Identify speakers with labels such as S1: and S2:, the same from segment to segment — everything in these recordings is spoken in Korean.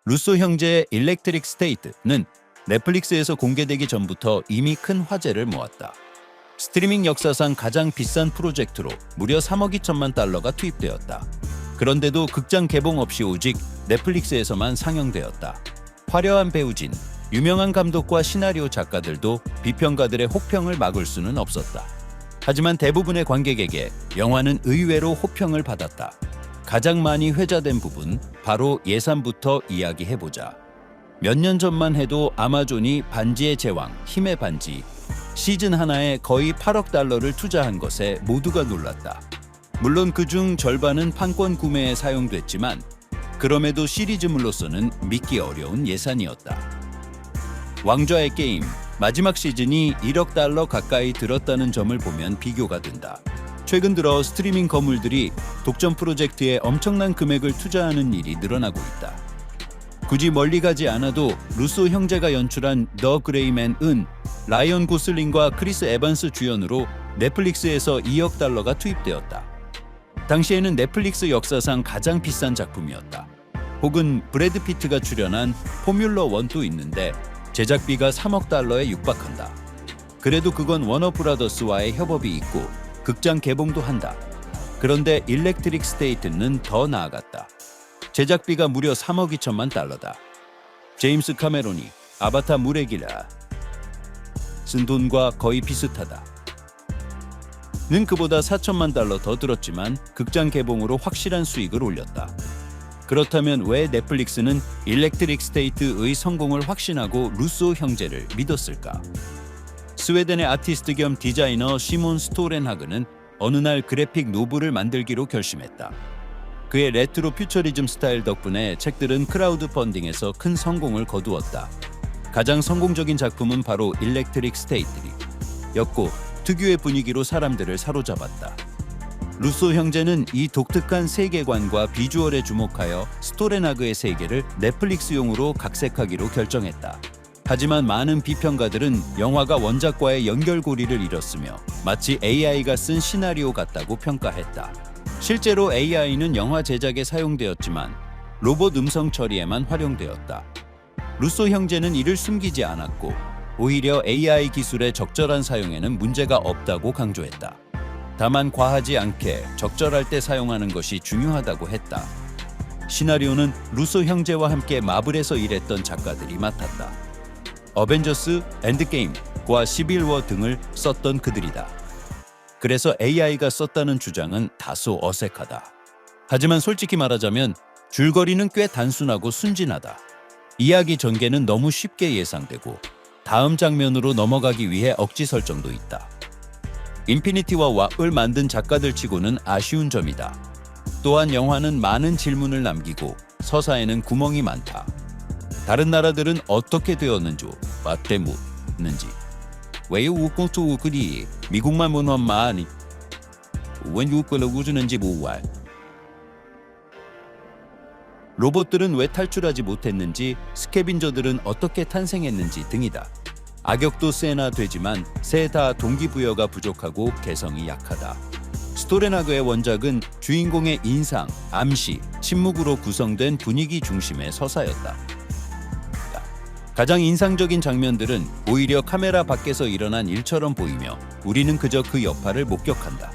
S1: 루소 형제의 일렉트릭 스테이트는 넷플릭스에서 공개되기 전부터 이미 큰 화제를 모았다. 스트리밍 역사상 가장 비싼 프로젝트로 무려 3억 2천만 달러가 투입되었다. 그런데도 극장 개봉 없이 오직 넷플릭스에서만 상영되었다. 화려한 배우진, 유명한 감독과 시나리오 작가들도 비평가들의 혹평을 막을 수는 없었다. 하지만 대부분의 관객에게 영화는 의외로 호평을 받았다. 가장 많이 회자된 부분, 바로 예산부터 이야기해보자. 몇 년 전만 해도 아마존이 반지의 제왕, 힘의 반지, 시즌 하나에 거의 8억 달러를 투자한 것에 모두가 놀랐다. 물론 그중 절반은 판권 구매에 사용됐지만 그럼에도 시리즈물로서는 믿기 어려운 예산이었다. 왕좌의 게임, 마지막 시즌이 1억 달러 가까이 들었다는 점을 보면 비교가 된다. 최근 들어 스트리밍 거물들이 독점 프로젝트에 엄청난 금액을 투자하는 일이 늘어나고 있다. 굳이 멀리 가지 않아도 루소 형제가 연출한 더 그레이맨은 라이언 고슬링과 크리스 에반스 주연으로 넷플릭스에서 2억 달러가 투입되었다. 당시에는 넷플릭스 역사상 가장 비싼 작품이었다. 혹은 브래드 피트가 출연한 포뮬러 1도 있는데 제작비가 3억 달러에 육박한다. 그래도 그건 워너브라더스와의 협업이 있고 극장 개봉도 한다. 그런데 일렉트릭 스테이트는 더 나아갔다. 제작비가 무려 3억 2천만 달러다. 제임스 카메론이 아바타 물의 길라 쓴 돈과 거의 비슷하다. 는 그보다 4천만 달러 더 들었지만 극장 개봉으로 확실한 수익을 올렸다. 그렇다면 왜 넷플릭스는 일렉트릭 스테이트의 성공을 확신하고 루소 형제를 믿었을까? 스웨덴의 아티스트 겸 디자이너 시몬 스토렌하그는 어느 날 그래픽 노블을 만들기로 결심했다. 그의 레트로 퓨처리즘 스타일 덕분에 책들은 크라우드 펀딩에서 큰 성공을 거두었다. 가장 성공적인 작품은 바로 일렉트릭 스테이트였고 특유의 분위기로 사람들을 사로잡았다. 루소 형제는 이 독특한 세계관과 비주얼에 주목하여 스토렌하그의 세계를 넷플릭스용으로 각색하기로 결정했다. 하지만 많은 비평가들은 영화가 원작과의 연결고리를 잃었으며 마치 AI가 쓴 시나리오 같다고 평가했다. 실제로 AI는 영화 제작에 사용되었지만 로봇 음성 처리에만 활용되었다. 루소 형제는 이를 숨기지 않았고 오히려 AI 기술의 적절한 사용에는 문제가 없다고 강조했다. 다만 과하지 않게 적절할 때 사용하는 것이 중요하다고 했다. 시나리오는 루소 형제와 함께 마블에서 일했던 작가들이 맡았다. 어벤져스, 엔드게임과 시빌워 등을 썼던 그들이다. 그래서 AI가 썼다는 주장은 다소 어색하다. 하지만 솔직히 말하자면 줄거리는 꽤 단순하고 순진하다. 이야기 전개는 너무 쉽게 예상되고 다음 장면으로 넘어가기 위해 억지 설정도 있다. 인피니티와 왑을 만든 작가들 치고는 아쉬운 점이다. 또한 영화는 많은 질문을 남기고 서사에는 구멍이 많다. 다른 나라들은 어떻게 되었는지, 맞대묻는지, 왜 우고토 그리 미국만 문화만이 wen 육걸로 우주는지 모알. 로봇들은 왜 탈출하지 못했는지, 스캐빈저들은 어떻게 탄생했는지 등이다. 악역도 세나 되지만 세 다 동기부여가 부족하고 개성이 약하다. 스토렌하그의 원작은 주인공의 인상, 암시, 침묵으로 구성된 분위기 중심의 서사였다. 가장 인상적인 장면들은 오히려 카메라 밖에서 일어난 일처럼 보이며 우리는 그저 그 여파를 목격한다.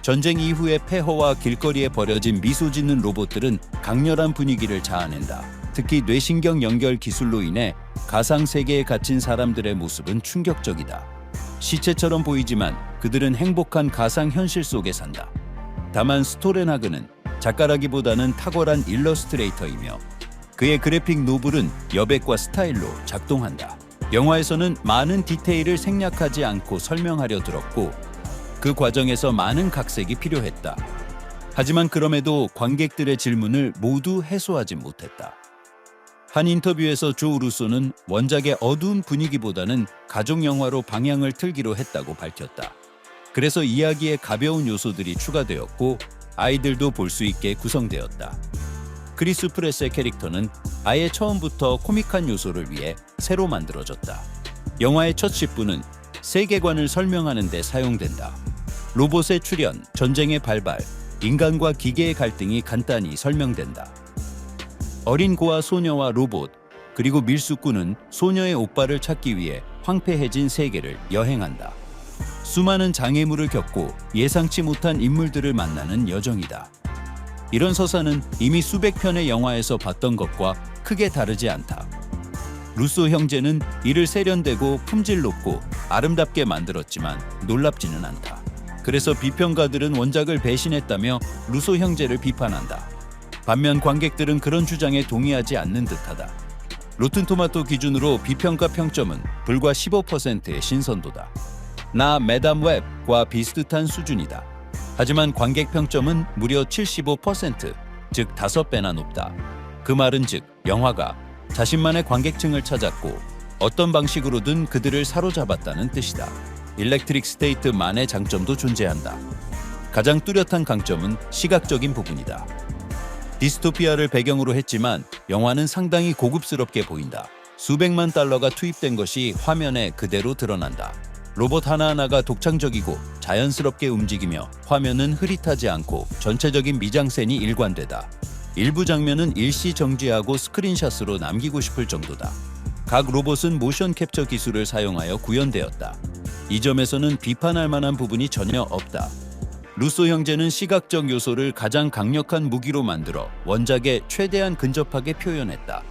S1: 전쟁 이후의 폐허와 길거리에 버려진 미소 짓는 로봇들은 강렬한 분위기를 자아낸다. 특히 뇌신경 연결 기술로 인해 가상 세계에 갇힌 사람들의 모습은 충격적이다. 시체처럼 보이지만 그들은 행복한 가상 현실 속에 산다. 다만 스토렌하그는 작가라기보다는 탁월한 일러스트레이터이며 그의 그래픽 노블은 여백과 스타일로 작동한다. 영화에서는 많은 디테일을 생략하지 않고 설명하려 들었고 그 과정에서 많은 각색이 필요했다. 하지만 그럼에도 관객들의 질문을 모두 해소하지 못했다. 한 인터뷰에서 조 루소는 원작의 어두운 분위기보다는 가족 영화로 방향을 틀기로 했다고 밝혔다. 그래서 이야기에 가벼운 요소들이 추가되었고 아이들도 볼 수 있게 구성되었다. 크리스 프레스의 캐릭터는 아예 처음부터 코믹한 요소를 위해 새로 만들어졌다. 영화의 첫 10분은 세계관을 설명하는 데 사용된다. 로봇의 출현, 전쟁의 발발, 인간과 기계의 갈등이 간단히 설명된다. 어린 고아 소녀와 로봇, 그리고 밀수꾼은 소녀의 오빠를 찾기 위해 황폐해진 세계를 여행한다. 수많은 장애물을 겪고 예상치 못한 인물들을 만나는 여정이다. 이런 서사는 이미 수백 편의 영화에서 봤던 것과 크게 다르지 않다. 루소 형제는 이를 세련되고 품질 높고 아름답게 만들었지만 놀랍지는 않다. 그래서 비평가들은 원작을 배신했다며 루소 형제를 비판한다. 반면 관객들은 그런 주장에 동의하지 않는 듯하다. 로튼토마토 기준으로 비평가 평점은 불과 15%의 신선도다. 나 매담 웹과 비슷한 수준이다. 하지만 관객 평점은 무려 75%, 즉 5배나 높다. 그 말은 즉 영화가 자신만의 관객층을 찾았고 어떤 방식으로든 그들을 사로잡았다는 뜻이다. 일렉트릭 스테이트만의 장점도 존재한다. 가장 뚜렷한 강점은 시각적인 부분이다. 디스토피아를 배경으로 했지만 영화는 상당히 고급스럽게 보인다. 수백만 달러가 투입된 것이 화면에 그대로 드러난다. 로봇 하나하나가 독창적이고 자연스럽게 움직이며 화면은 흐릿하지 않고 전체적인 미장센이 일관되다. 일부 장면은 일시 정지하고 스크린샷으로 남기고 싶을 정도다. 각 로봇은 모션 캡처 기술을 사용하여 구현되었다. 이 점에서는 비판할 만한 부분이 전혀 없다. 루소 형제는 시각적 요소를 가장 강력한 무기로 만들어 원작에 최대한 근접하게 표현했다.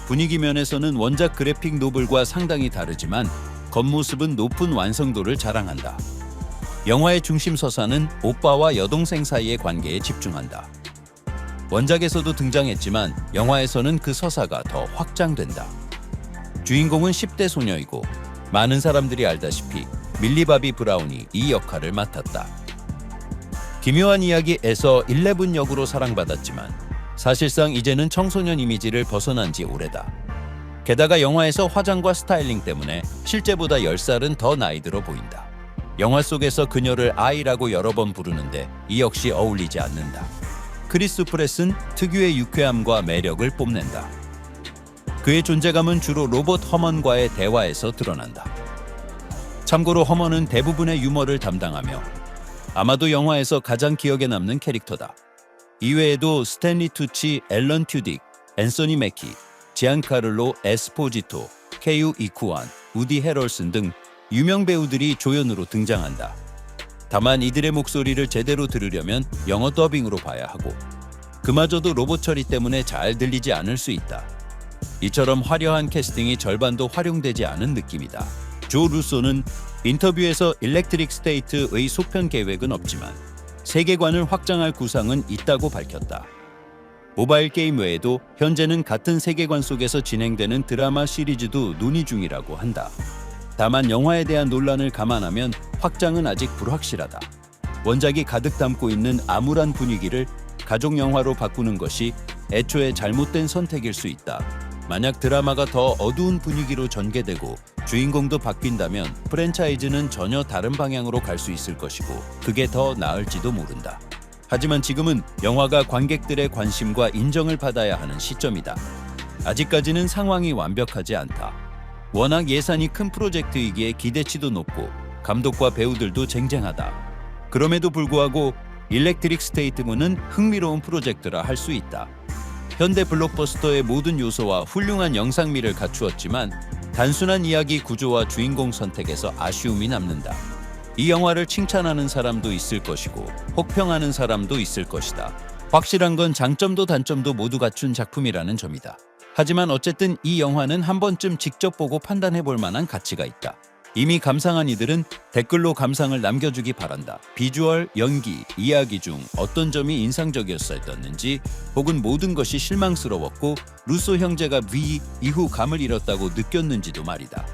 S1: 분위기 면에서는 원작 그래픽 노블과 상당히 다르지만 겉모습은 높은 완성도를 자랑한다. 영화의 중심 서사는 오빠와 여동생 사이의 관계에 집중한다. 원작에서도 등장했지만 영화에서는 그 서사가 더 확장된다. 주인공은 10대 소녀이고 많은 사람들이 알다시피 밀리 바비 브라운이 이 역할을 맡았다. 기묘한 이야기에서 11 역으로 사랑받았지만 사실상 이제는 청소년 이미지를 벗어난 지 오래다. 게다가 영화에서 화장과 스타일링 때문에 실제보다 10살은 더 나이 들어 보인다. 영화 속에서 그녀를 아이라고 여러 번 부르는데 이 역시 어울리지 않는다. 크리스 프렛은 특유의 유쾌함과 매력을 뽐낸다. 그의 존재감은 주로 로봇 허먼과의 대화에서 드러난다. 참고로 허먼은 대부분의 유머를 담당하며 아마도 영화에서 가장 기억에 남는 캐릭터다. 이외에도 스탠리 투치, 앨런 튜딕, 앤서니 매키, 지안카를로 에스포지토, 케유 이쿠안, 우디 헤럴슨 등 유명 배우들이 조연으로 등장한다. 다만 이들의 목소리를 제대로 들으려면 영어 더빙으로 봐야 하고 그마저도 로봇 처리 때문에 잘 들리지 않을 수 있다. 이처럼 화려한 캐스팅이 절반도 활용되지 않은 느낌이다. 조 루소는 인터뷰에서 일렉트릭 스테이트의 속편 계획은 없지만 세계관을 확장할 구상은 있다고 밝혔다. 모바일 게임 외에도 현재는 같은 세계관 속에서 진행되는 드라마 시리즈도 논의 중이라고 한다. 다만 영화에 대한 논란을 감안하면 확장은 아직 불확실하다. 원작이 가득 담고 있는 암울한 분위기를 가족 영화로 바꾸는 것이 애초에 잘못된 선택일 수 있다. 만약 드라마가 더 어두운 분위기로 전개되고 주인공도 바뀐다면 프랜차이즈는 전혀 다른 방향으로 갈 수 있을 것이고 그게 더 나을지도 모른다. 하지만 지금은 영화가 관객들의 관심과 인정을 받아야 하는 시점이다. 아직까지는 상황이 완벽하지 않다. 워낙 예산이 큰 프로젝트이기에 기대치도 높고 감독과 배우들도 쟁쟁하다. 그럼에도 불구하고 일렉트릭 스테이트문은 흥미로운 프로젝트라 할 수 있다. 현대 블록버스터의 모든 요소와 훌륭한 영상미를 갖추었지만 단순한 이야기 구조와 주인공 선택에서 아쉬움이 남는다. 이 영화를 칭찬하는 사람도 있을 것이고 혹평하는 사람도 있을 것이다. 확실한 건 장점도 단점도 모두 갖춘 작품이라는 점이다. 하지만 어쨌든 이 영화는 한 번쯤 직접 보고 판단해 볼 만한 가치가 있다. 이미 감상한 이들은 댓글로 감상을 남겨주기 바란다. 비주얼, 연기, 이야기 중 어떤 점이 인상적이었었는지 혹은 모든 것이 실망스러웠고 루소 형제가 V 이후 감을 잃었다고 느꼈는지도 말이다.